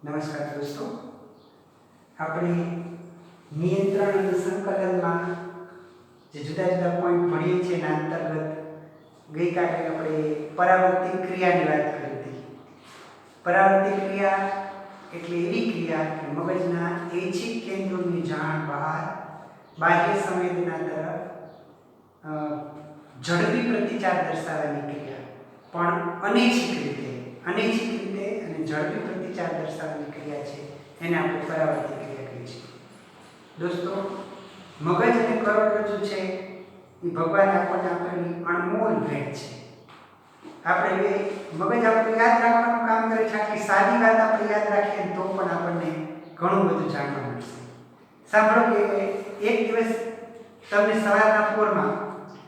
નમસ્કાર દોસ્તો, આપણે નિયંત્રણ અને સંકલનમાં જે જુદા જુદા પોઈન્ટ ભણીએ છીએ એના અંતર્ગત ગઈકાલે આપણે પરાવર્તિત ક્રિયાની વાત કરી હતી. પરાવર્તિત ક્રિયા એટલે એવી ક્રિયા કે મગજના ઐચ્છિક કેન્દ્રોની જાણ બહાર બાહ્ય સંવેદના તરફ ઝડપી પ્રતિચાર દર્શાવવાની ક્રિયા, પણ અનૈચ્છિક રીતે અને ઝડપી પ્રતિચાર દર્શાવવાની ક્રિયા છે એને આપણે પરાવર્તિત ક્રિયા કહીએ છીએ. દોસ્તો, મગજ અને કરોડરજ્જુ છે એ ભગવાને આપણને આપેલી અણમોલ ભેટ છે. આપણે મગજ આપણે યાદ રાખવાનું કામ કરે છે. આટલી સાદી વાત આપણે યાદ રાખીએ તો પણ આપણને ઘણું બધું જાણવા મળશે. સાંભળો કે એક દિવસ તમને સવારના પોરમાં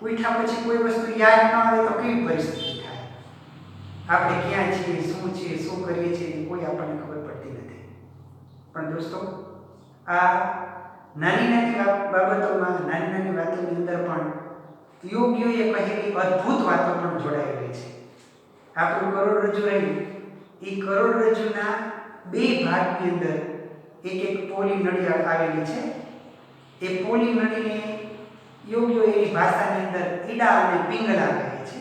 ઉઠ્યા પછી કોઈ વસ્તુ યાદ ન આવે તો કેવી પરિસ્થિતિ થાય? આપણે ક્યાં છીએ, શું છીએ, શું કરીએ છીએ કોઈ આપણને ખબર પડતી નથી. પણ દોસ્તો, આ નાની નાની બાબતોમાં, નાની નાની વાતોની અંદર પણ યોગીઓએ કહેલી અદ્ભુત વાતો પણ જોડાયેલી છે. આપણું કરોડરજ્જુ રહ્યું, એ કરોડરજ્જુના બે ભાગની અંદર એક પોલી નળી આવેલી છે. એ પોલી નળીને યોગીઓ એની ભાષાની અંદર ઈડા અને પિંગલા કહે છે.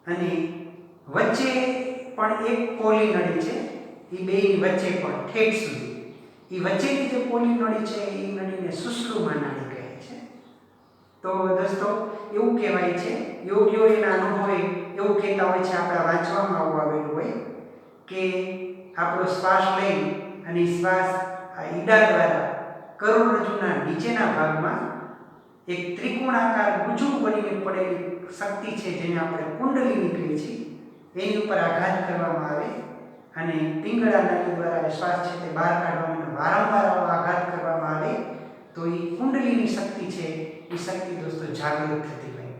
અને વચ્ચે પણ એક પોલી નળી છે. એ બેની વચ્ચે પણ ઠેઠ સુધી એ વચ્ચેની જે પોલી નળી છે એ નળીને સુષુમ્ના નાડી કહે છે. તો દોસ્તો, એવું કહેવાય છે, યોગીઓ એના અનુભવે એવું કહેતા હોય છે, આપણા વાંચવામાં આવું આવેલું હોય કે આપણો શ્વાસ લઈ અને શ્વાસ આ ઈડા દ્વારા કરોડરજ્જુના નીચેના ભાગમાં એક ત્રિકોણાકાર ગુજરું બનીને પડેલી શક્તિ છે જેને આપણે કુંડલીની કહીએ છીએ, એની ઉપર આઘાત કરવામાં આવે અને પિંગળા નાડી દ્વારા શ્વાસ છે તે બહાર કાઢવામાં વારંવાર આઘાત કરવામાં આવે તો એ કુંડલીની શક્તિ છે, એ શક્તિ દોસ્તો જાગૃત થતી હોય.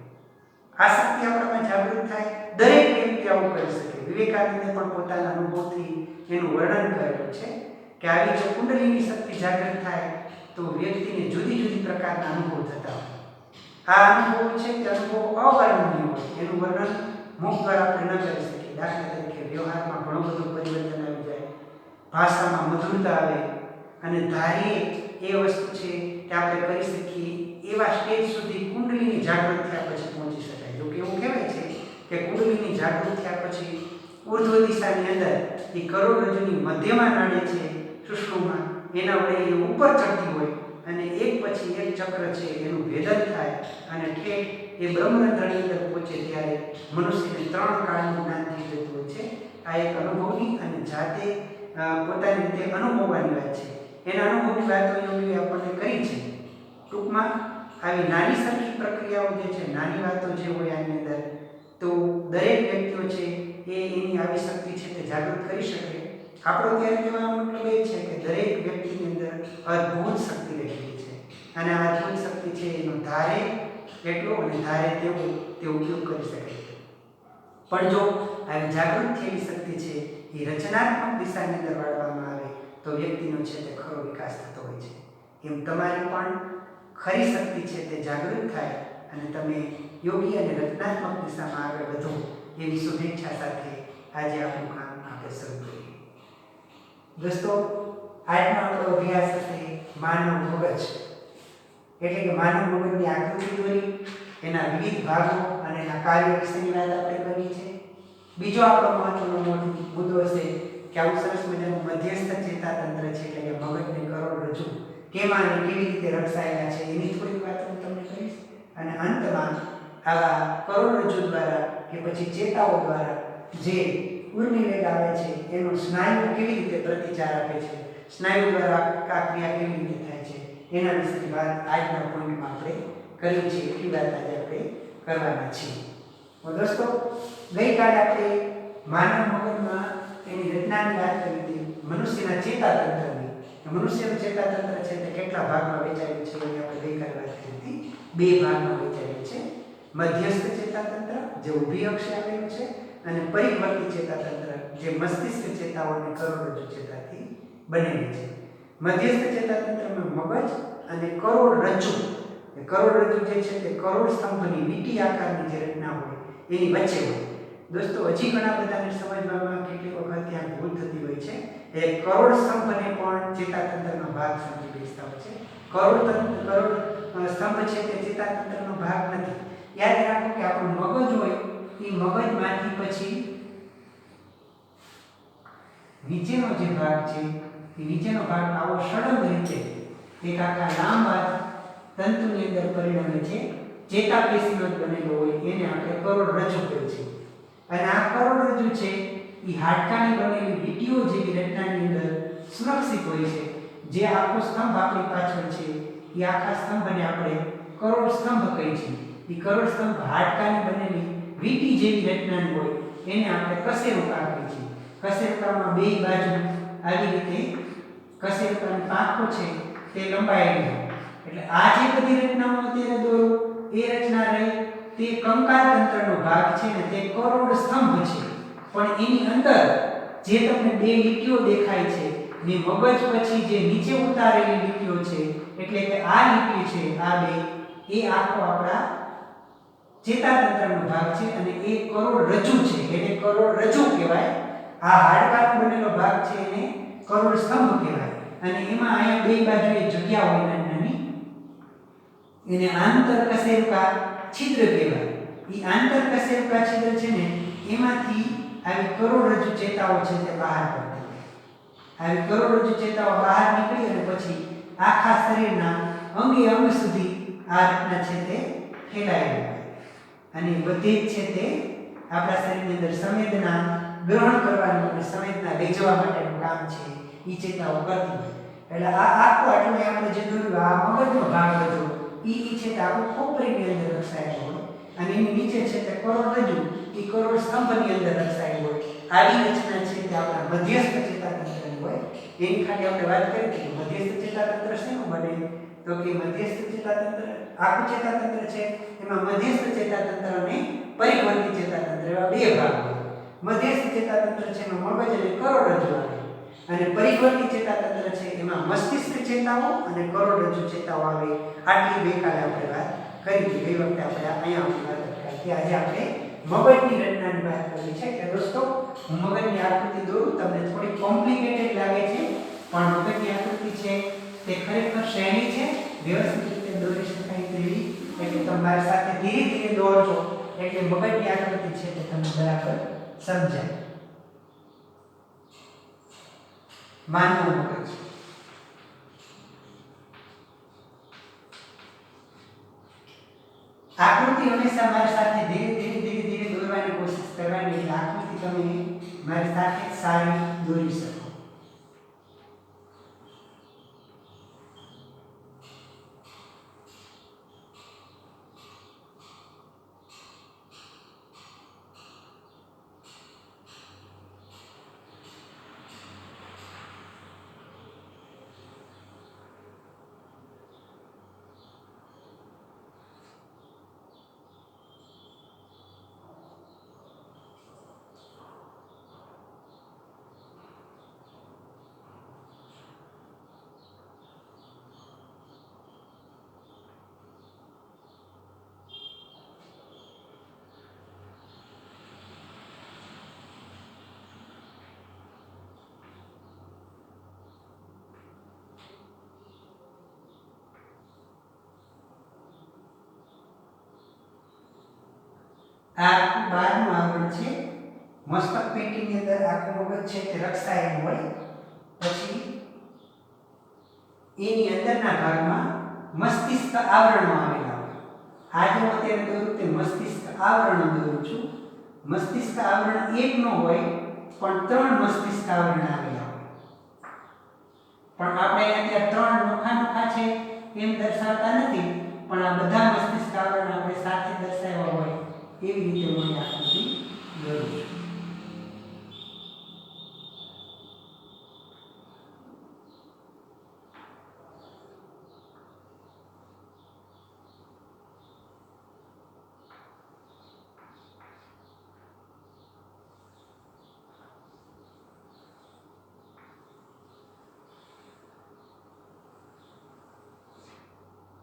આ શક્તિ આપણામાં જાગૃત થાય, દરેક વ્યક્તિ આવું કરી શકે. વિવેકાનંદે પણ પોતાના અનુભવથી એનું વર્ણન કરેલું છે કે આવી જો કુંડલીની શક્તિ જાગૃત થાય તો વ્યક્તિને જુદી જુદી પ્રકારના અનુભવ થતા હોય. આ અનુભવ છે તે અનુભવ અવર્ણનીય હોય, એનું વર્ણન મુખ દ્વારા આપણે ન કરી શકીએ. દાખલા તરીકે વ્યવહારમાં ઘણું બધું પરિવર્તન આવી જાય, ભાષામાં મધુરતા આવે અને ધારીએ એ વસ્તુ છે કે આપણે કરી શકીએ એવા સ્ટેજ સુધી કુંડલીની જાગૃત થયા પછી પહોંચી શકાય. જો કે એવું કહેવાય છે કે કુંડલીની જાગૃત થયા પછી ઉર્ધ્વ દિશાની અંદર એ કરોડરજ્જુની મધ્યમાં નાડી છે સુષુમ્ના, એના વડે એ ઉપર ચડતી હોય અને એક પછી એક ચક્ર છે એનું ભેદન થાય અને ઠેઠ એ બ્રહ્મરંધ્રની અંદર પહોંચે ત્યારે મનુષ્યને 3 કાળનું જ્ઞાન થઈ જતું હોય છે. આ એક અનુભવની અને જાતે પોતાની રીતે અનુભવવાની વાત છે. એના અનુભવની વાતો યોગીએ આપણને કરી છે. ટૂંકમાં આવી નાની સરખી પ્રક્રિયાઓ જે છે, નાની વાતો જે હોય આની અંદર, તો દરેક વ્યક્તિઓ છે એ એની આવી શક્તિ છે તે જાગૃત કરી શકે. આપણો ત્યારે કહેવાનો મતલબ એ છે કે દરેક વ્યક્તિની અંદર અદ્ભુત શક્તિ રહેલી છે અને આ અદ્ભુત શક્તિ છે એનો ધારે એટલો અને ધારે તેવો તે ઉપયોગ કરી શકે છે. પણ જો આવી જાગૃત થયેલી શક્તિ છે એ રચનાત્મક દિશાની અંદર વાળવામાં આવે તો વ્યક્તિનો છે તે ખરો વિકાસ થતો હોય છે. એમ તમારી પણ ખરી શક્તિ છે તે જાગૃત થાય અને તમે યોગી અને રચનાત્મક દિશામાં આગળ વધો એવી શુભેચ્છા સાથે આજે આપણું કામ આપણે શરૂ કરીએ. દોસ્તો, આજનો આપણો અભ્યાસ હશે માનવ મગજ, એટલે કે માનવ મગજની આકૃતિ દોરી, એના વિવિધ ભાગો અને એના કાર્યો વિશેની વાત આપણે કરી છે. બીજો આપણો મહત્વનો મુદ્દો હશે કે આવું સરસ મજાનું મધ્યસ્થ ચેતાતંત્ર છે, એટલે કે મગજને કરોડરજ્જુ કેમાં અને કેવી રીતે રક્ષાયેલા છે એની થોડીક વાત હું તમને કહીશ. અને અંતમાં આવા કરોડરજ્જુ દ્વારા કે પછી ચેતાઓ દ્વારા જે ઉર્મિવેગ આવે છે એનો સ્નાયુ કેવી રીતે પ્રતિચાર આપે છે, સ્નાયુ દ્વારા આ ક્રિયા કેવી રીતે થાય છે એના વિશેની વાત આજના પોઈન્ટમાં આપણે કરી છે. એટલી વાત આજે આપણે કરવાના છીએ. દોસ્તો, ગઈકાલે આપણે માનવ મગજમાં એની રચનાની વાત કરી હતી, મનુષ્યના ચેતાતંત્રની. મનુષ્યનું ચેતાતંત્ર છે તે કેટલા ભાગમાં વહેંચાયેલું છે એની આપણે ગઈકાલે વાત કરી હતી. 2 ભાગમાં વહેંચાયેલું છે. મધ્યસ્થ ચેતાતંત્ર જે ઊભી અક્ષે આવેલું છે અને પરિવર્તી ચેતાતંત્ર જે મસ્તિષ્ક ચેતાઓ અને કરોડરજ્જુ ચેતાથી બનેલું છે. મધ્યસ્થ ચેતાતંત્રમાં મગજ અને કરોડરજ્જુ, કરોડરજ્જુ જે છે તે કરોડ સ્તંભની વીંટી આકારની જે રચના હોય એની વચ્ચે હોય. દોસ્તો, હજી ઘણા બધાને સમજવામાં કેટલીક વખત ત્યાંથી ભૂલ થતી હોય છે. એ કરોડ સ્તંભને પણ ચેતાતંત્રનો ભાગ સમજી બેસતા હોય છે. કરોડ સ્તંભ છે તે ચેતાતંત્રનો ભાગ નથી. યાદ રાખો કે આપણું મગજ હોય એ મગજમાંથી પછી નીચેનો જે ભાગ છે એ નીચેનો ભાગ આવો સળંગ રીતે એક આખા લાંબા તંતુની અંદર પરિણમે છે. ચેતાપેશીનો જ બનેલો હોય એને આપણે કરોડરજ્જુ કહીએ છીએ. અને આ કરોડરજ્જુ છે એ હાડકાની બનેલી વીંટીઓ જેવી રચનાની અંદર સુરક્ષિત હોય છે. જે આખો સ્તંભ આપણી પાછળ છે એ આખા સ્તંભને આપણે કરોડ સ્તંભ કહીએ છીએ. એ કરોડ સ્તંભ હાડકાની બનેલી વીંટી જેવી રચનાની હોય એને આપણે કશેરુકા કહીએ છીએ. કશેરુકામાં બે બાજુ આવી રીતે કશેરુકાની પાંખો છે તે લંબાયેલી હોય. એટલે આ જે બધી રચનાઓ અત્યારે દોરો એ રચના રહી તે કંકાલ તંત્રનો ભાગ છે ને તે કરોડ સ્તંભ છે. પણ એની અંદર જે તમને બે લીટીઓ દેખાય છે ને મગજ પછી જે નીચે ઉતારેલી લીટીઓ છે એટલે કે આ લીટી છે આ બે એ આખો આપણા ચેતાતંત્રનો ભાગ છે અને એ કરોડરજ્જુ છે એને કરોડરજ્જુ કહેવાય. આ હાડકાનો બનેલો ભાગ છે એને કરોડ સ્તંભ કહેવાય. અને એમાં અહીંયા બે બાજુએ જગ્યા હોય નાની એને આંતરકશેરુકા છિદ્ર કહેવાય. એ આંતરકશેરુકા છિદ્ર છે ને એમાંથી આવી કરોડરજ્જુ ચેતાઓ છે તે બહાર પડતી હોય. આવી કરોડરજ્જુ ચેતાઓ બહાર નીકળી અને પછી આખા શરીરના અંગે અંગ સુધી આ રચના છે તે ફેલાયેલી હોય. અને બધી જ છે તે આપણા શરીરની અંદર સંવેદના ગ્રહણ કરવાનું અને સંવેદના લઈ જવા માટેનું કામ છે એ ચેતાઓ કરતી હોય. એટલે આ આખો એટલે આપણે જે દોર્યું આ મગજનો ભાગ બધો એ છે તે આપણું ખોપરીની અંદર રક્ષાયેલો હોય અને એની નીચે છે તે કરોડરજ્જુ એ કરોડ સ્તંભની અંદર રક્ષાયેલું હોય. આવી રચના છે તે આપણા મધ્યસ્થ ચેતાતંત્રની હોય. એની ખાલી આપણે વાત કરી કે મધ્યસ્થ ચેતાતંત્ર શેનું બને તો કે મધ્યસ્થ ચેતાતંત્ર આખું ચેતાતંત્ર છે એમાં મધ્યસ્થ ચેતાતંત્ર અને પરિવર્તી ચેતાતંત્ર એવા બે ભાગ હોય. મધ્યસ્થ ચેતાતંત્ર છે એમાં મગજ અને કરોડરજ્જુ આવે અને પરિવર્તી ચેતાતંત્ર છે એમાં મસ્તિષ્ક ચેતાઓ અને કરોડરજ્જુ ચેતાઓ આવે. આટલી બે કાલે આપણે વાત કરી હતી. ગઈ વખતે આપણે અહીંયા વાત કરી. આજે આપણે મગજની રચનાની વાત કરવી છે. કે દોસ્તો હું મગજની આકૃતિ દોરું તમને થોડી કોમ્પ્લિકેટેડ લાગે છે પણ મગજની આકૃતિ છે તે ખરેખર સહેલી છે, વ્યવસ્થિત રીતે દોરી શકાય તેવી. એટલે તમારી સાથે ધીરે ધીરે દોરજો એટલે મગજની આકૃતિ છે તે તમને બરાબર સમજાય. માનવ મગજ આકૃતિ હંમેશા મારી સાથે ધીરે ધીરે દોરવાની કોશિશ કરવાની એટલે આકૃતિ તમે મારી સાથે સારી દોરી શકો. આ બહારનું આવરણ છે. મસ્તક પેટીની અંદર આખું મગજ છે તે રક્ષાયેલું હોય. પછી એની અંદરના ભાગમાં મસ્તિષ્ક આવરણો આવેલા હોય. આજે હું અત્યારે દોરું તે મસ્તિષ્ક આવરણ દોરું છું. મસ્તિષ્ક આવરણ એક ન હોય પણ 3 મસ્તિષ્ક આવરણ આવેલા હોય. પણ આપણે અત્યારે 3 નોખા છે એમ દર્શાવતા નથી પણ આ બધા મસ્તિષ્ક આવરણ આપણે સાથે દર્શાવ્યા હોય એવી રીતે હું આકૃતિ દોરું છું.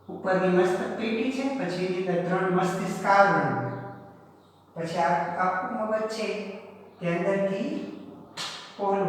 ઉપરની મસ્તક પેટી છે, પછી એની અંદર 3 મસ્તિષ્ક આવરણ, પછી આ આખું મગજ છે તે અંદરથી પોલ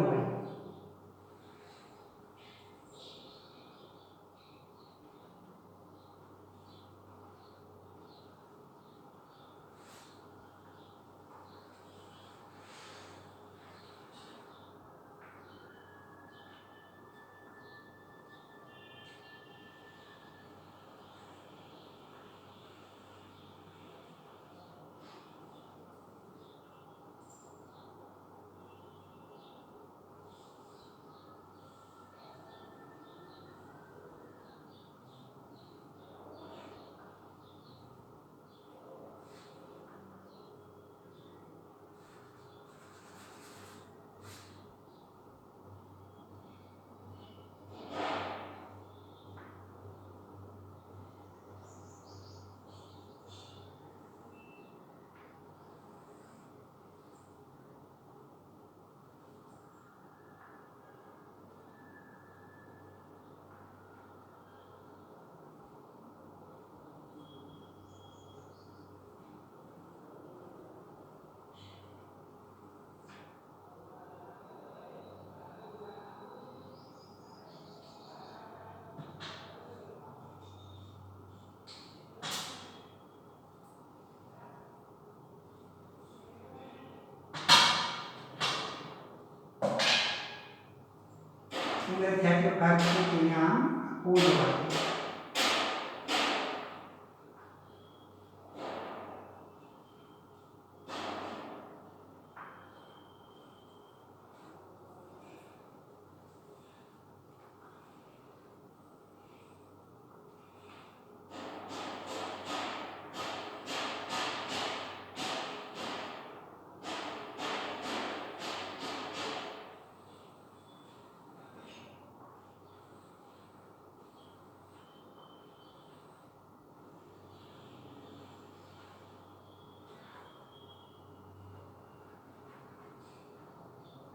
અંદરથી આટલો ભાગ છે તેને આમ ઓળવાનું.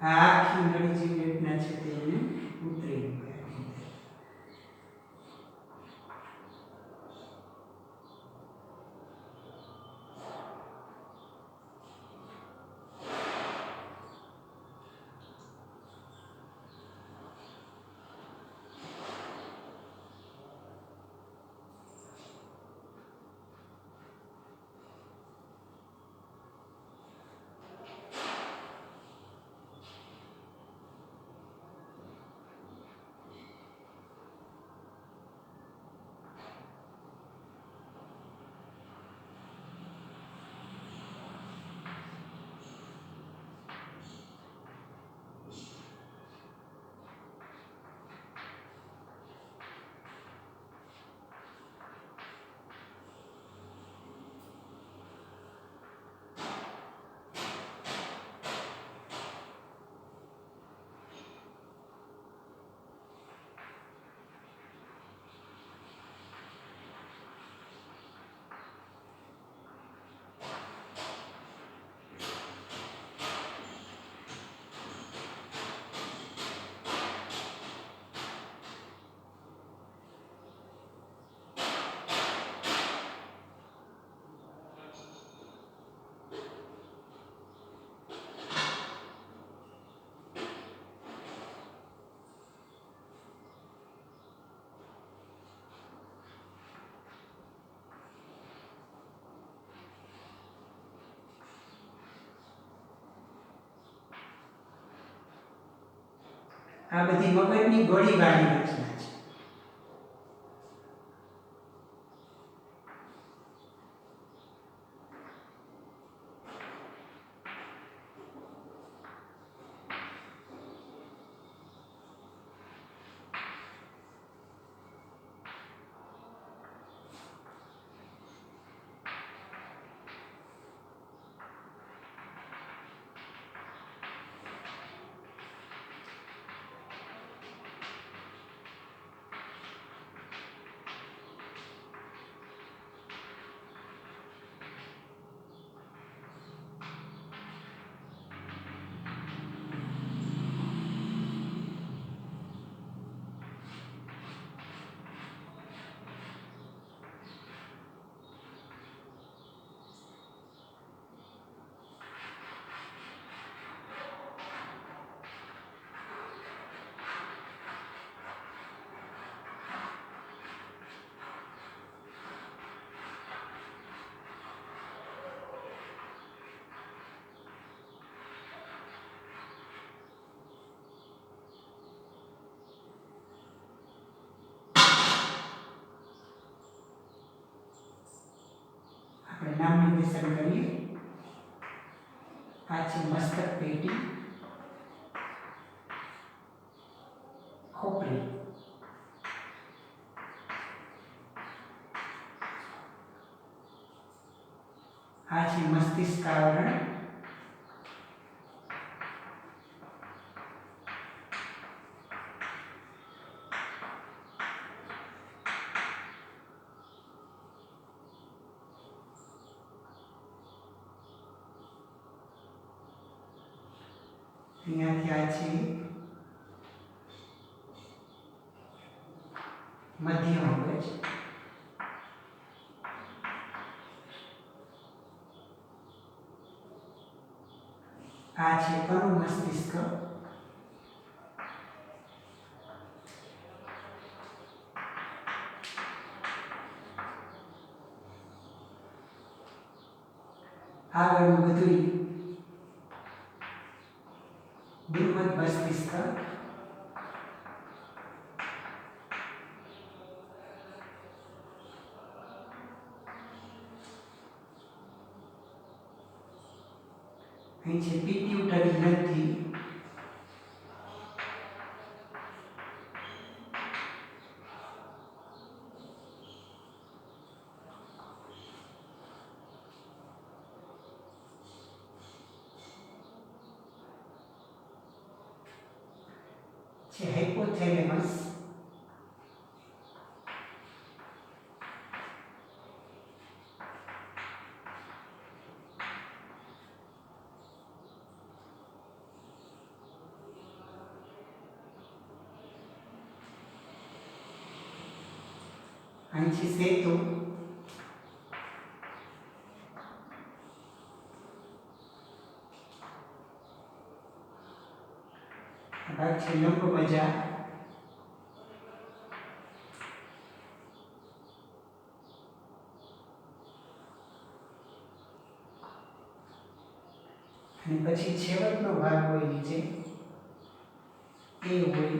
આ આખી નળી જે વેદના છે તેને ઉતરી મૂકે. આ બધી મગજની ગોળીવાળી રચના છે. આપણે નામ નિર્દેશન કરીએ. આ છે મસ્તક પેટી, ખોપરી, આ છે મસ્તિષ્ક આવરણ, અહીંયાથી આ છે મધ્ય મગજ, આ છે અનુમસ્તિષ્ક, આગળનું બધું બૃહદ મસ્તિષ્ક, અહીં છે પિટ્યુટરી ગ્રંથિ, છે હાઇપોથેલેમસ, અહીં છે સેતુ, ભાગ છે લંબમજા, અને પછી છેવટનો ભાગ હોય નીચે એ હોય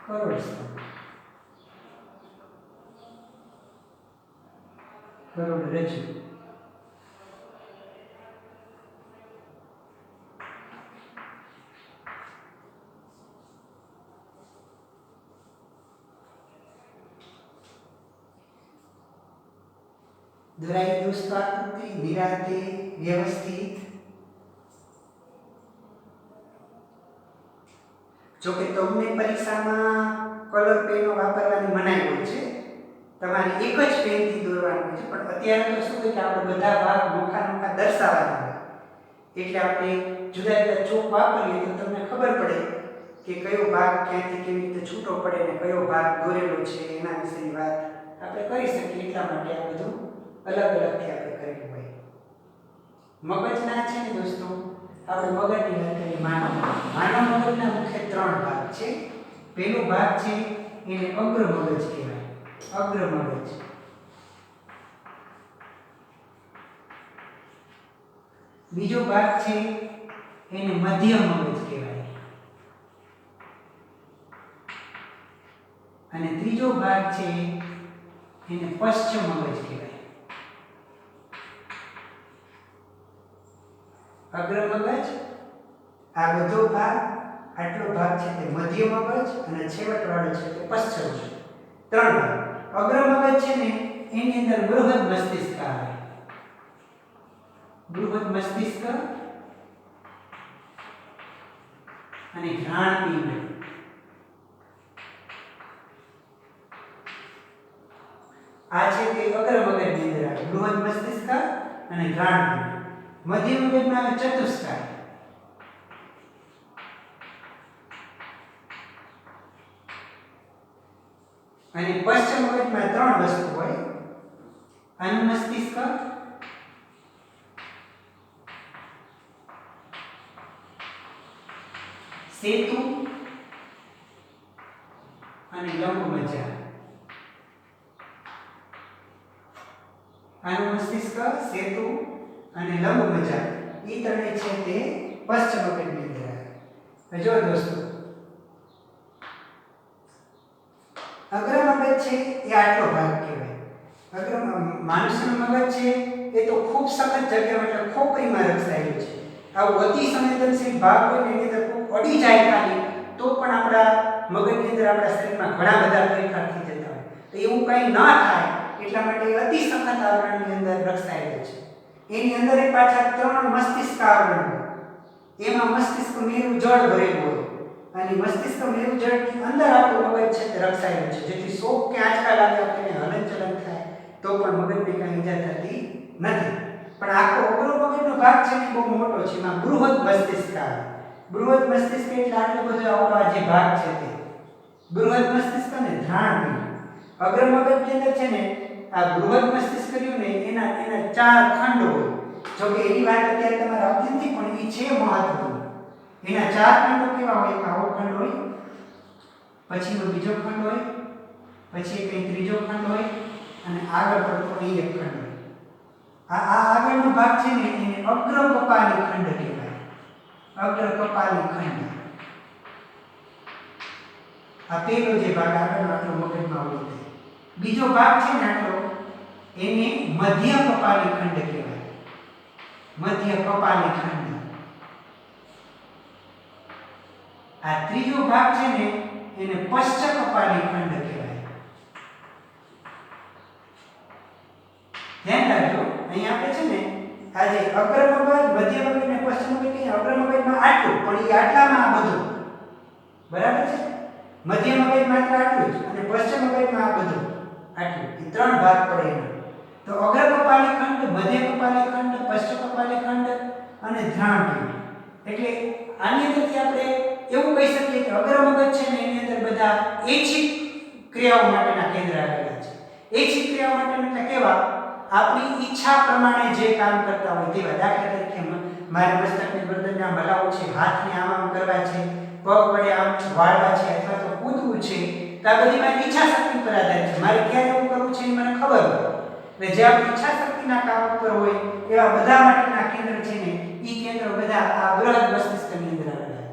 કરોડસ્તંભ, કરોડરજ્જુ. દોરાઈ દોસ્તો આકૃતિ નિરાતે વ્યવસ્થિત. જો કે તમને પરીક્ષામાં કલર પેનો વાપરવાની મનાઈ હોય છે, તમારે એક જ પેનથી દોરવાનું છે, પણ અત્યારે તો શું કે આપણે બધા ભાગ નોખા નોખા દર્શાવવાના હોય, એટલે આપણે જુદા જુદા ચોક વાપરીએ તો તમને ખબર પડે કે કયો ભાગ ક્યાંથી કેવી રીતે છૂટો પડે ને કયો ભાગ દોરેલો છે એના વિશેની વાત આપણે કરી શકીએ. એટલા માટે આ બધું અલગ અલગથી આપણે કરેલું હોય. મગજના છે ને દોસ્તો, આપણે મગજની વાત કરીએ. માનવ મગજના મુખ્ય 3 ભાગ છે. પહેલો ભાગ છે એને અગ્ર મગજ કહેવાય, અગ્ર મગજ. બીજો ભાગ છે એને મધ્ય મગજ કહેવાય, અને ત્રીજો ભાગ છે એને પશ્ચિમ મગજ કહેવાય. અગ્ર મગજ, આ બધો ભાગ, આટલો ભાગ છે તે મધ્ય મગજ, અને છેવટવાળો છે તે પશ્ચિમ મગજ. 3 ભાગ. અગ્ર મગજ છે ને એની અંદર બૃહદ મસ્તિષ્ક આવે, બૃહદ મસ્તિષ્ક અને ઘ્રાણપિંડ. આ છે તે અગ્ર મગજની અંદર આવે, બૃહદ મસ્તિષ્ક અને ઘ્રાણપિંડ. મધ્ય મગજમાં આવે ચતુષ્કાય, અને પશ્ચિમ મગજમાં 3 વસ્તુ હોય: અનુમસ્તિષ્ક, સેતુ અને લંબમજા. અનુમસ્તિષ્ક, સેતુ અને લંબમજા એ ત્રણેય છે તે પશ્ચિમ મગજની અંદર આવે. જો દોસ્તો, અગ્ર મગજ છે એ આટલો ભાગ કહેવાય. અગ્ર માણસનું મગજ છે એ તો ખૂબ સખત જગ્યામાં એટલે ખોપરીમાં રક્ષાયેલું છે. આવું અતિ સંવેદનશીલ ભાગ હોય ને એની અંદર ખૂબ અડી જાય ખાલી તો પણ આપણા મગજની અંદર આપણા શરીરમાં ઘણા બધા ફેરફાર થઈ જતા હોય. તો એવું કંઈ ન થાય એટલા માટે અતિ સખત આવરણની અંદર રક્ષાયેલું છે. એની અંદર એ પાછા 3 મસ્તિષ્ક આવરણ હોય. એમાં મસ્તિષ્ક મેરુ જળ ભરેલું હોય, અને મસ્તિષ્ક મેરુ જળની અંદર આપણું મગજ છે તે રક્ષાયેલું છે, જેથી શોક કે આંચકા લાગે આપણને હલનચલન થાય તો પણ મગજને કાંઈ ઈજા થતી નથી. પણ આખો અગ્ર મગજનો ભાગ છે એ બહુ મોટો છે. એમાં બૃહદ મસ્તિષ્ક આવે. બૃહદ મસ્તિષ્ક એટલે આટલો બધો આવડો જે ભાગ છે તે બૃહદ મસ્તિષ્ક અને ઘ્રાણપિંડ. અગ્ર મગજની અંદર છે ને આ બૃહદ મસ્તિષ્ક રહ્યું ને એના 4 ખંડ હોય. જો કે એની વાત અત્યારે તમારે આવતી નથી, પણ એ છે મહત્વનું. એના 4 ખંડો કેવા હોય? આવો ખંડ હોય, પછીનો બીજો ખંડ હોય, પછી એક ત્રીજો ખંડ હોય, અને આગળ પડતો અહીં એક ખંડ હોય. આ આગળનો ભાગ છે ને એને અગ્ર કપાલી ખંડ કહેવાય, અગ્ર કપાલી ખંડ. આ પહેલો જે ભાગ આગળનો આટલો મગજમાં હોય છે. બીજો ભાગ છે ને આટલો એને મધ્ય કપાલી ખંડ કહેવાય. મધ્ય કપાલી ખંડ. આ ત્રીજો ભાગ છે ને એને પશ્ચ કપાલી ખંડ કહેવાય. ધ્યાન રાખજો, અહીં આપણે છે ને આજે અગ્ર મગજ, મધ્ય મગજ અને પશ્ચિમ મગજ કહીએ. અગ્ર મગજમાં આટલું, પણ એ આટલામાં આ બધું. બરાબર છે? મધ્ય મગજ માત્ર આટલું જ અને પશ્ચિમ મગજમાં આ બધું આટલું. એ ત્રણ ભાગ પડે એના. તો અગ્ર કપાલી ખંડ, મધ્ય કપાલી ખંડ, પશ્ચ કપાલી ખંડ અને ધ્રાણ. એટલે આની અંદરથી આપણે એવું કહી શકીએ કે અગ્ર મગજ છે ને એની અંદર બધા ઐચ્છિક ક્રિયાઓ માટેના કેન્દ્ર આવેલા છે. ઐચ્છિક ક્રિયાઓ માટેના એટલે કેવા? આપણી ઈચ્છા પ્રમાણે જે કામ કરતા હોય તેવા. દાખલા તરીકે મારે મસ્તકની ગરદનના મલાવો છે, હાથને આમ કરવા છે, પગ વડે આમ વાળવા છે અથવા તો કૂદવું છે, તો આ બધી મારી ઈચ્છા શક્તિ પર આધારિત છે. મારે ક્યારે એવું કરવું છે એ મને ખબર હોય. એટલે જે આપણી ઈચ્છા શક્તિના કામ ઉપર હોય એવા બધા માટેના કેન્દ્ર છે ને એ કેન્દ્ર બધા આ બૃહદ મસ્તિષ્કની અંદર આવેલા.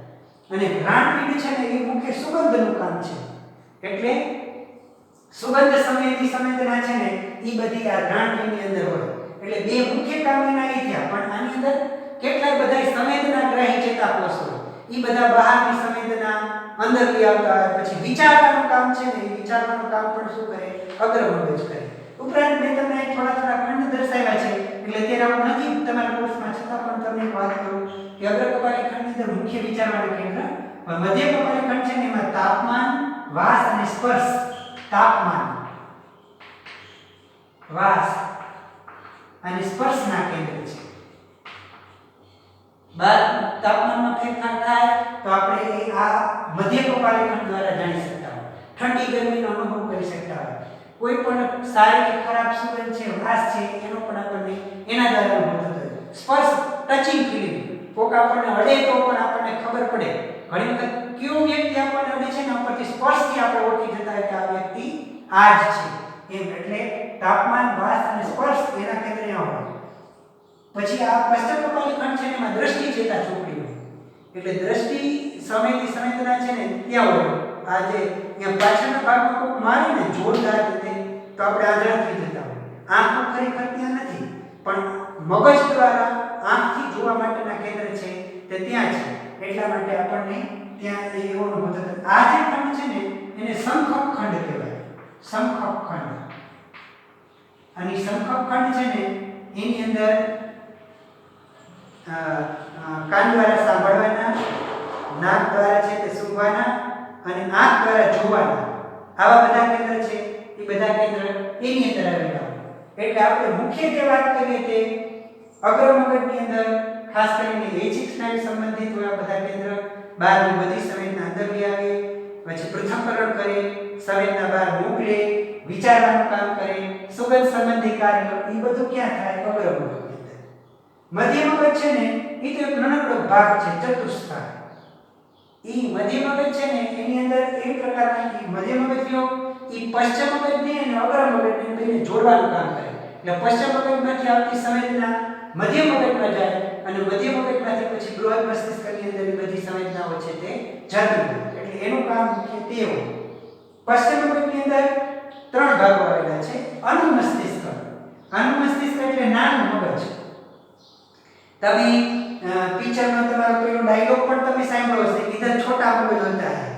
અને ઘ્રાણપિંડ છે ને એ મુખ્ય સુગંધનું કામ છે. એટલે સુગંધ સંવેદી સંવેદના છે ને એ બધી આ ઘ્રાણપિંડની અંદર હોય. એટલે બે મુખ્ય કામ એના એ થયા. પણ આની અંદર કેટલાય બધા સંવેદનાગ્રાહી ચેતાકોષ હોય. એ બધા બહારની સંવેદના અંદર લઈ આવતા હોય. પછી વિચારવાનું કામ છે ને એ વિચારવાનું કામ પણ શું કરે? અગ્ર મગજ કરે. ઉપરાંત મેં તમને થોડા ખંડ દર્શાવ્યા છે. એટલે અત્યારે હું નથી તમારા કોર્સમાં, છતાં પણ તમને એક વાત કરું કે અગ્ર કપાલી ખંડની અંદર મુખ્ય વિચારવાનું કેન્દ્ર, મધ્ય કપાલી ખંડ છે ને એમાં તાપમાન, વાસ અને સ્પર્શ. તાપમાન, વાસ અને સ્પર્શના કેન્દ્ર છે. તાપમાનમાં ફેરફાર થાય તો આપણે આ મધ્ય કપાલી ખંડ દ્વારા જાણી શકતા હોય. ઠંડી ગરમીનો અનુભવ કરી શકતા હોય. કોઈ પણ સારી કે ખરાબ સુગંધ છે, વાસ છે, એનો પણ આપણને એના દ્વારા અનુભવ થતો હોય. સ્પર્શ, ટચિંગ ફીલિંગ. કોક આપણને અડે તો પણ આપણને ખબર પડે. ઘણી વખત કયો વ્યક્તિ આપણને અડે છે ને ઉપરથી સ્પર્શથી આપણે ઓળખી જતા હોય કે આ વ્યક્તિ આ જ છે એમ. એટલે તાપમાન, વાસ અને સ્પર્શ એના કેન્દ્રે હોય. પછી આ પશ્ચ કપાલી ખંડ છે ને એમાં દ્રષ્ટિ ચેતા ચોકડી હોય. એટલે દ્રષ્ટિ સંવેદી સંવેદના છે ને ત્યાં હોય. આ જે અહીંયા પાછળના ભાગમાં કોક મારે ને જોરદાર રીતે તો આપણે આંધળા થઈ જતા હોય. આંખો ખરેખર ત્યાં નથી, પણ મગજ દ્વારા આંખથી જોવા માટેના કેન્દ્ર છે તે ત્યાં છે. એટલા માટે આપણને ત્યાં એવો અનુભવ થતો. આ જે ખંડ છે ને એને સંખપ ખંડ કહેવાય. સંખપ ખંડ. અને સંખપ ખંડ છે ને એની અંદર કાન દ્વારા સાંભળવાના, નાક દ્વારા છે તે સૂંઘવાના અને આંખ દ્વારા જોવાના આવા બધા કેન્દ્ર છે. એ બધા કેન્દ્ર એની અંદર આવેલા. એટલે આપણે મુખ્ય જે વાત કરીએ તે અગ્ર મગજની અંદર ખાસ કરીને ઐચ્છિક સ્નાયુ સંબંધિત હોય બધા કેન્દ્ર. બહારની બધી સંવેદના અંદર લઈ આવે, પછી પૃથ્થકરણ કરે, સંવેદના બહાર મોકલે, વિચારવાનું કામ કરે, સુગંધ સંબંધી કાર્ય, એ બધું ક્યાં થાય? અગ્ર મગજની અંદર. મધ્ય મગજ છે ને એ તો એક નાનકડો ભાગ છે, ચતુષ્પાદ. એ મધ્ય મગજ છે ને એની અંદર એ પ્રકારના મધ્ય મગજ કયો એ પશ્ચિમ મગજને અને અગ્ર મગજને બેને જોડવાનું કામ કરે. એટલે પશ્ચિમ મગજમાંથી આવતી સંવેદના મધ્ય મગજમાં જાય અને મધ્ય મગજમાંથી પછી બૃહદ મસ્તિષ્કની અંદર બધી સંવેદનાઓ છે તે જતી હોય. એટલે એનું કામ મુખ્ય તે હોય. પશ્ચિમ મગજની અંદર ત્રણ ભાગો આવેલા છે. અનુમસ્તિષ્ક. અનુમસ્તિષ્ક એટલે નાનું મગજ. તમે પિક્ચરનો તમારો પેલો ડાયલોગ પણ તમે સાંભળ્યો હશે, ઇધર છોટા મગજ હોતા હૈ,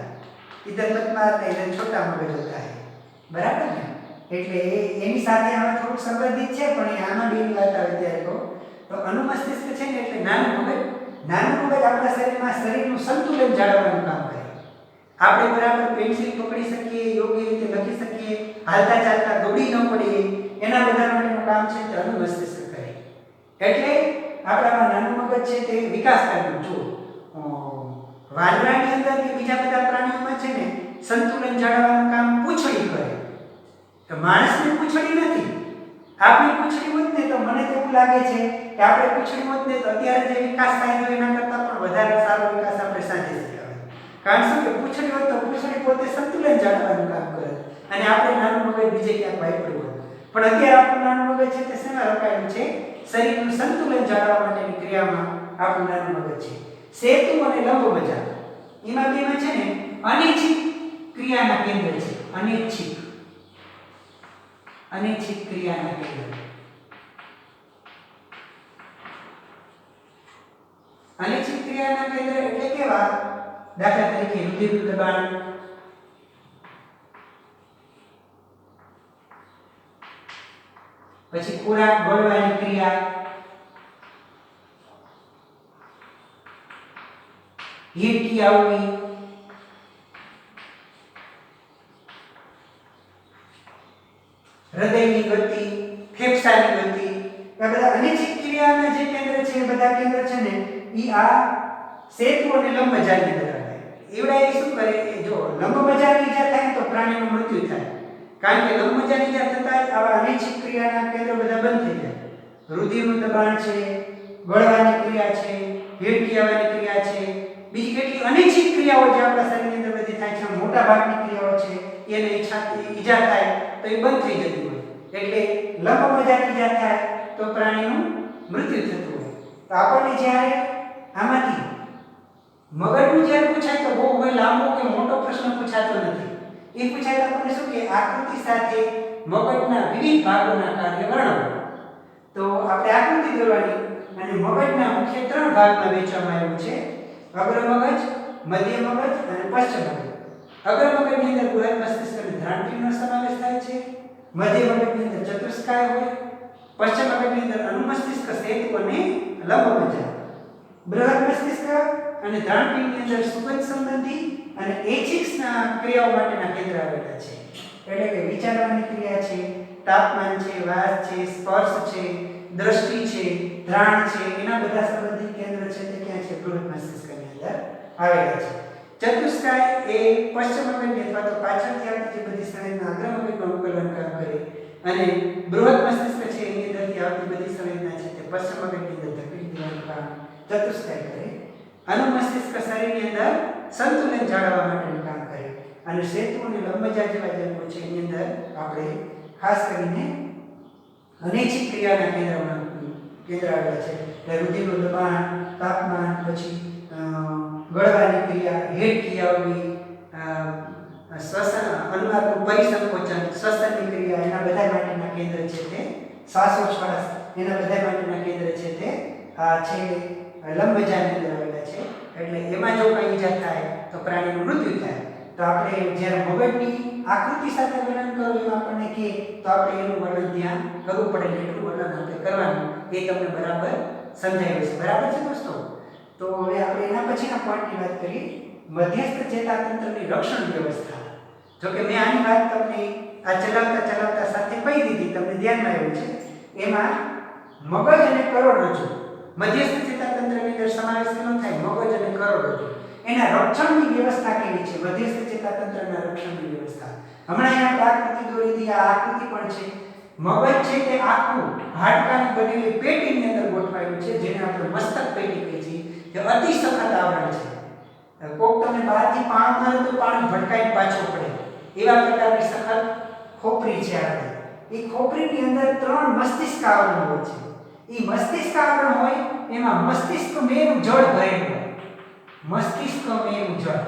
ઇધર મત મારના, ઇધર છોટા મગજ હોતા હૈ. બરાબર ને? એટલે એની સાથે આમાં થોડું સંબંધિત છે, પણ એ આમાં બેની વાત આવે ત્યારે તો અનુમસ્તિષ્ક છે ને એટલે નાનું મગજ. નાનું મગજ આપણા શરીરનું સંતુલન જાળવવાનું કામ કરે. આપણે બરાબર પેન્સિલ પકડી શકીએ, યોગ્ય રીતે લખી શકીએ, હાલતા ચાલતા દોડી ન પડીએ, એના બધા માટેનું કામ છે તે અનુમસ્તિષ્ક કરે. એટલે આપણામાં નાનું મગજ છે તે વિકાસ કરવું. જો વાંદરાની અંદર કે બીજા બધા પ્રાણીઓમાં છે ને સંતુલન જાળવવાનું કામ પૂંછડી કરે. તો માણસની પૂંછડી નથી. આપણી પૂંછડી હોત ને તો મને તો એવું લાગે છે કે આપણે પૂંછડી હોત ને તો અત્યારે જે વિકાસ થાય એના કરતાં પણ વધારે સારો વિકાસ આપણે સાધી શકીએ. કારણ શું કે પૂંછડી હોત તો પૂંછડી પોતે સંતુલન જાળવવાનું કામ કરે અને આપણે નાનું મગજ બીજે ક્યાંક વાપર્યું હોત. પણ અત્યારે આપણું નાનું મગજ છે તે શેમાં રોકાયેલું છે? શરીરનું સંતુલન જાળવવા માટેની ક્રિયામાં આપણું નાનું મગજ છે. સેતુ અને લંબ મજા એમાં બેમાં છે ને અનૈચ્છિક ક્રિયાના કેન્દ્ર છે. અનૈચ્છિક ક્રિયાના કેન્દ્ર. ક્રિયાના કેન્દ્ર એટલે કેવા? દાખલા તરીકે રુધિરનું દબાણ, પછી ખોરાક ગળવાની ક્રિયા, હિરકી આવવી, હૃદયની ગતિ, ફેફસાની ગતિ, આ બધા અનિચ્છિક ક્રિયાના જે કેન્દ્ર છે એ બધા કેન્દ્ર છે ને ઈ આ સેતુ અને લંબમજાની અંદર આવે. એવડા એ શું કરે? જો લંબમજાની ઈજા થાય તો પ્રાણીનું મૃત્યુ થાય, કારણ કે લંબમજાની ઈજા થતા જ આવા અનિચ્છિક ક્રિયાના કેન્દ્ર બધા બંધ થઈ જાય. રુધિરનું દબાણ છે, ગળવાની ક્રિયા છે, હિરકી આવવાની ક્રિયા છે, બીજી કેટલી અનિચ્છિક ક્રિયાઓ જે આપણા શરીરની અંદર બધી થાય છે, મોટા ભાગની ક્રિયાઓ છે એને ઈજા થાય તો એ બંધ થઈ જતી હોય. એટલે લંબમજાની ઈજા થાય તો પ્રાણીનું મૃત્યુ થતું હોય. તો આપણને જ્યારે આમાંથી મગજનું જ્યારે પૂછાય તો બહુ લાંબો કે મોટો પ્રશ્ન પૂછાતો નથી. એ પૂછાય તો આપણને શું કે આકૃતિ સાથે મગજના વિવિધ ભાગોના કાર્ય વર્ણવો. તો આપણે આકૃતિ દોરવાની અને મગજના મુખ્ય 3 ભાગમાં વહેંચવામાં આવ્યું છે: અગ્ર મગજ, મધ્ય મગજ અને પશ્ચ મગજ. અગ્ર મગજની અંદર બૃહદ મસ્તિષ્ક અને ધ્રાણપીંડનો સમાવેશ થાય છે. મધ્ય મગજની અંદર ચતુષ્કાય હોય. પશ્ચ મગજની અંદર અનુમસ્તિષ્ક, સેતુ અને લંબમજા. બૃહદ મસ્તિષ્ક અને ધ્રાણપીંડની અંદર સુગંધ સંબંધી અને એચિક્સના ક્રિયાઓ માટેના કેન્દ્ર આવેલા છે. એટલે કે વિચારવાની ક્રિયા છે, તાપમાન છે, વાસ છે, સ્પર્શ છે, દ્રષ્ટિ છે, ધ્રાણ છે, એના બધા સંબંધિત કેન્દ્ર છે તે ક્યાં છે? બૃહદ મસ્તિષ્કની અંદર આવેલા છે. ચતુષ્કાય એ પશ્ચિમ મગજની અથવા તો પાછળથી આવતી જે બધી સંવેદના અગ્ર મગજમાં મોકલવાનું કામ કરે અને બૃહદ મસ્તિષ્ક છે એની અંદરથી આવતી બધી સંવેદના છે તે પશ્ચિમ મગજની અંદર ધકેલી દેવાનું કામ ચતુષ્કાય કરે. અનુમસ્તિષ્ક શરીરની અંદર સંતુલન જાળવવા માટેનું કામ કરે અને સેતુ અને લંબમજા જેવા જે અંગો છે એની અંદર આપણે ખાસ કરીને અનિચ્છિક ક્રિયાના કેન્દ્ર આવેલા છે. એટલે રુધિરનું દબાણ, તાપમાન, પછી ગળવાની ક્રિયા, હિરકી આવવી, શ્વસન, અનુનાદનું પરિસંકોચન, શ્વસનની ક્રિયા, એના બધા માટેના કેન્દ્ર છે તે શ્વાસોચ્છ્વાસ, એના બધા માટેના કેન્દ્ર છે તે છે લંબમજાની અંદર આવેલા છે. એટલે એમાં જો કંઈ ઈજા થાય તો પ્રાણીનું મૃત્યુ થાય. તો આપણે જ્યારે મગજની આકૃતિ સાથે વર્ણન કરવું એમ આપણને કહે તો આપણે એનું વર્ણન ત્યાં કરવું પડે. એટલું વર્ણન આપણે કરવાનું એ તમને બરાબર સમજાયું છે. બરાબર છે દોસ્તો? તો હવે આપણે એના પછીના પોઈન્ટની વાત કરીએ. મધ્યસ્થ ચેતાતંત્રની રક્ષણ વ્યવસ્થા. જો કે મેં આની વાત તમને આ ચલાવતા સાથે કહી દીધી, તમને ધ્યાનમાં આવ્યું છે. એમાં મગજ અને કરોડરજ્જુ, મધ્યસ્થ ચેતાતંત્રની અંદર સમાવેશ કેનો થાય? મગજ અને કરોડરજ્જુ. એના રક્ષણની વ્યવસ્થા કેવી છે? મધ્યસ્થ ચેતાતંત્રના રક્ષણની વ્યવસ્થા. હમણાં અહીંયા આકૃતિ દોરી હતી, આ આકૃતિ પણ છે. મગજ છે તે આખું હાડકાની બનેલી પેટીની અંદર ગોઠવાયેલું છે, જેને આપણે મસ્તક પેટી કહીએ છીએ. જે અતિ સખત આવરણ છે. કોક તમે બહારથી પાણી મારો તો પાણી ભટકાઈને પાછો પડે એવા પ્રકારની સખત ખોપરી છે આપણે. એ ખોપરીની અંદર 3 મસ્તિષ્ક આવરણ હોય છે. એ મસ્તિષ્ક આવરણ હોય એમાં મસ્તિષ્ક મેરુ જળ ભરેલું હોય. મસ્તિષ્ક મેરુ જળ.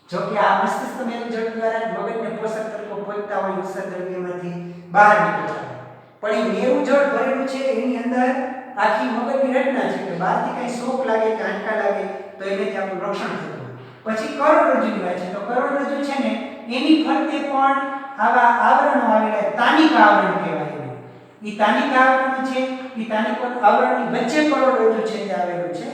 જો કે આ મસ્તિષ્ક મેરુ જળ દ્વારા મગજને પોષક તત્વો પહોંચતા હોય ઉત્સર્ગ દ્રવ્યમાંથી બહાર નીકળતા હોય. પણ એ મેરુ જળ ભરેલું છે એની અંદર આખી મગજની રચના છે કે બહારથી કંઈ શોક લાગે કે આંચકા લાગે તો એનાથી આપણું રક્ષણ થતું હોય. પછી કરોડરજ્જુની વાત છે તો કરોડરજ્જુ છે ને એની ફરતે પણ આવા આવરણો આવેલા, તાનિકા આવરણ કહેવાય. એ તાનિકા આવરણ છે, એ તાનિકા આવરણની વચ્ચે કરોડરજ્જુ છે તે આવેલું છે.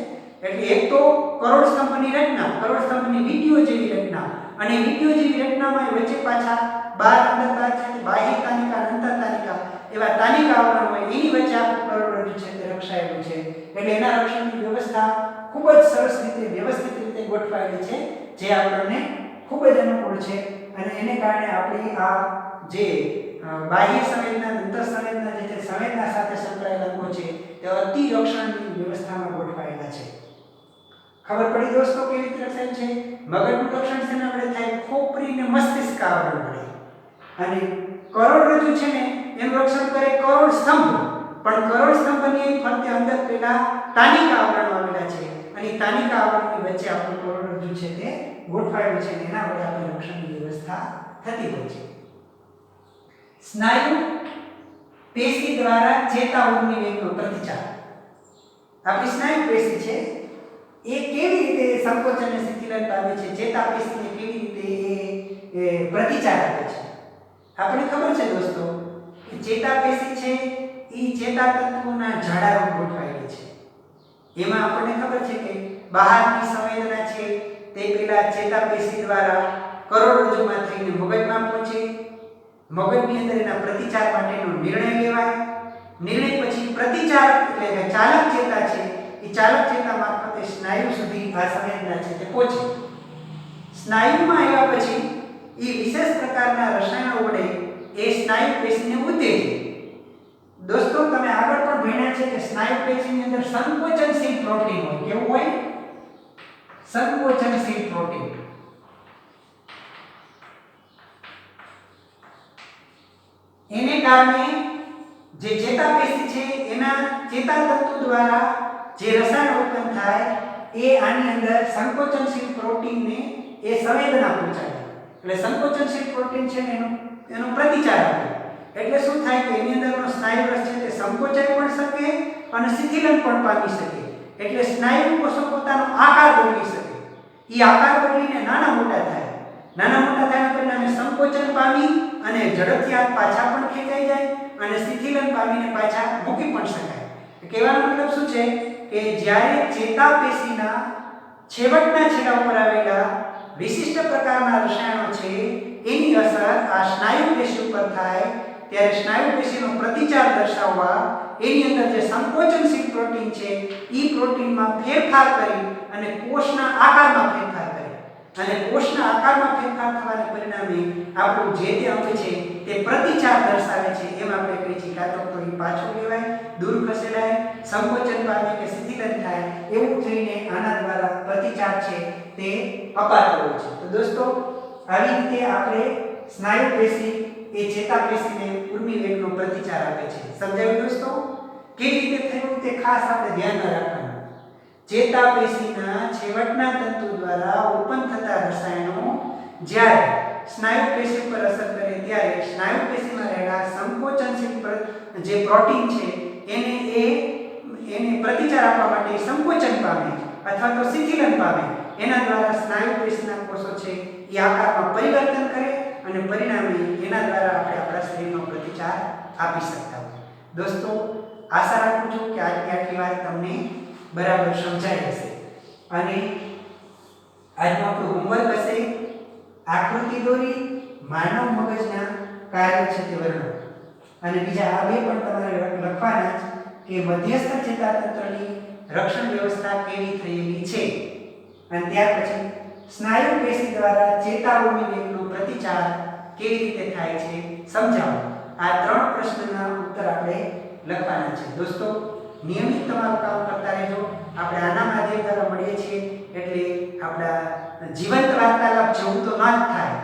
એટલે એક તો કરોડ સ્તંભની રચના, કરોડ સ્તંભની વીંટીઓ જેવી રચના અને વીંટીઓ જેવી રચનામાં વચ્ચે પાછા બાર અંદર બાર છે બાહ્ય તાનિકા, અંતર તાનિકા એવા તાનિકા આવરણ હોય. એની વચ્ચે આખું કરોડરજ્જુ છે તે રક્ષાયેલું છે. એટલે એના રક્ષણની વ્યવસ્થા ખૂબ જ સરસ રીતે વ્યવસ્થિત રીતે ગોઠવાયેલી છે, જે આપણને ખૂબ જ અનુકૂળ છે. અને એને કારણે આપણી આ જે બાહ્ય સંવેદના, અંતર સંવેદના જે છે સંવેદના સાથે સંકળાયેલા અંગો છે તે અતિ રક્ષણની વ્યવસ્થામાં ગોઠવાયેલા છે. ખબર પડી દોસ્તો કેવી રીતે રક્ષણ છે? મગજનું રક્ષણ છે ને આપણે થાય ખોપરી ને મસ્તિષ્ક આવરણ વડે. અને કરોડરજ્જુ છે ને એનું રક્ષણ કરે કરોડ સ્તંભ. પણ કરોડ સ્તંભની ફરતે અંદર પેલા તાનિકા આવરણ આવેલા છે અને તાનિકા આવરણની વચ્ચે આપણું કરોડરજ્જુ છે તે ગોઠવાયેલું છે અને એના વડે આપણી રક્ષણની વ્યવસ્થા થતી હોય છે. સ્નાયુ પેશી દ્વારા ચેતા ઊર્મિ વેગનો પ્રતિચાર. આપણી સ્નાયુ પેશી છે એ કેવી રીતે સંકોચન અને શિથિલન પામે છે, ચેતાપેશીને કેવી રીતે એ પ્રતિચાર આપે છે. આપણે ખબર છે દોસ્તો કે ચેતાપેશી છે એ ચેતાતંતુઓના જાળામાં ગોઠવાયેલી છે. એમાં આપણને ખબર છે કે બહારની સંવેદના છે તે પેલા ચેતાપેશી દ્વારા કરોડરજ્જુમાં થઈને મગજમાં પહોંચે. મગજની અંદર એના પ્રતિચાર માટેનો નિર્ણય લેવાય. નિર્ણય પછી પ્રતિચાર એટલે કે ચાલક ચેતા છે એ ચાલક ચેતા મારફતે સ્નાયુ સુધી આ સંવેદના છે તે પહોંચે. સ્નાયુમાં આવ્યા પછી એ વિશેષ પ્રકારના રસાયણો વડે એ સ્નાયુ પેશીને ઉત્તેજે. દોસ્તો તમે આગળ પણ ભણ્યા છે કે સ્નાયુ પેશીની અંદર સંકોચનશીલ પ્રોટીન હોય. કેવું હોય? સંકોચનશીલ પ્રોટીન. એને કારણે જે ચેતાપેશી છે એના ચેતાતંતુ દ્વારા જે રસાયણ ઉત્પન્ન થાય એ આની અંદર સંકોચનશીલ પ્રોટીનને એ સંવેદના પહોંચાડે. એટલે સંકોચનશીલ પ્રોટીન છે ને એનો પ્રતિચાર આપે. એટલે શું થાય કે એની અંદરનો સ્નાયુ રસ છે તે સંકોચાઈ પણ શકે અને શિથિલન પણ પામી શકે. એટલે સ્નાયુ કોષો પોતાનો આકાર બદલી શકે. એ આકાર બદલીને નાના મોટા થાય. નાના મોટા થવાના પરિણામે સંકોચન પામી અને ઝડપથી હાથ પાછા પણ ખેંચાઈ જાય અને શિથિલન પામીને પાછા મૂકી પણ શકાય. કહેવાનો મતલબ શું છે કે જ્યારે ચેતાપેશીના છેવટના છેડા ઉપર આવેલા વિશિષ્ટ પ્રકારના રસાયણો છે એની અસર આ સ્નાયુ પેશી ઉપર થાય ત્યારે સ્નાયુ પેશીનો પ્રતિચાર દર્શાવવા એની અંદર જે સંકોચનશીલ પ્રોટીન છે એ પ્રોટીનમાં ફેરફાર કરી અને કોષના આકારમાં ફેરફાર કરે. અને કોષના આકારમાં ફેરફાર થવાના પરિણામે આપણું જે તે અંગ છે તે પ્રતિચાર દર્શાવે છે. એમ આપણે કહીએ છીએ કાં તો એ પાછું લેવાય, દૂર ખસેડાય, સંકોચન પામે કે શિથિલન થાય. એવું થઈને આના દ્વારા પ્રતિચાર છે તે અપાતો હોય છે. તો દોસ્તો આવી રીતે આપણે સ્નાયુ પેશી એ ચેતાપેશીને ઉર્મી વેગનો પ્રતિચાર આપે છે. સમજાયું દોસ્તો? કેવી રીતે થયું તે ખાસ આપણે ધ્યાનમાં રાખવાનું. ચેતાપેશીના છેવટના તંતુ દ્વારા ઉત્પન્ન થતા રસાયણો જ્યારે સ્નાયુ પેશી પર અસર કરે ત્યારે સ્નાયુ પેશીમાં રહેલા સંકોચનશીલ જે પ્રોટીન છે એને પ્રતિચાર આપવા માટે સંકોચન પામે અથવા તો શિથિલન પામે. એના દ્વારા સ્નાયુ પેશીના કોષો છે એ આકારમાં પરિવર્તન કરે અને પરિણામે એના દ્વારા આપણે આપણા શરીરનો પ્રતિચાર આપી શકતા હોય. દોસ્તો આશા રાખું છું કે આજની આટલી વાત તમને બરાબર સમજાઈ હશે. અને આજનું આપણું હોમવર્ક હશે આકૃતિ દોરી માનવ મગજના કાર્યો છે તે વર્ણવો. અને બીજા આ બે પણ તમારે લખવાના જ કે મધ્યસ્થ ચેતાતંત્રની રક્ષણ વ્યવસ્થા કેવી થયેલી છે. અને ત્યાર પછી સ્નાયુ પેશી દ્વારા ચેતાઉર્મી વેગનો પ્રતિચાર કેવી રીતે થાય છે સમજાવો. આ ત્રણ પ્રશ્નના ઉત્તર આપણે લખવાના છે. દોસ્તો નિયમિત તમારું કામ કરતા રહેજો. આપણે આના માધ્યમ દ્વારા મળીએ છીએ એટલે આપણા જીવંત વાર્તાલાપ જેવું તો ન જ થાય.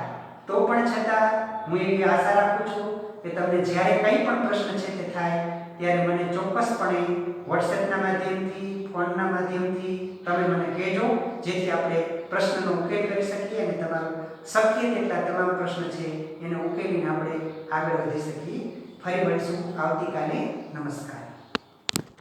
તો પણ છતાં હું એવી આશા રાખું છું કે તમને જ્યારે કંઈ પણ પ્રશ્ન છે તે થાય ત્યારે મને ચોક્કસપણે વોટ્સએપના માધ્યમથી, ફોનના માધ્યમથી તમે મને કહેજો, જેથી આપણે પ્રશ્નનો ઉકેલ કરી શકીએ અને તમારું શક્ય તેટલા તમામ પ્રશ્ન છે એને ઉકેલીને આપણે આગળ વધી શકીએ. ફરી મળીશું આવતીકાલે. નમસ્કાર.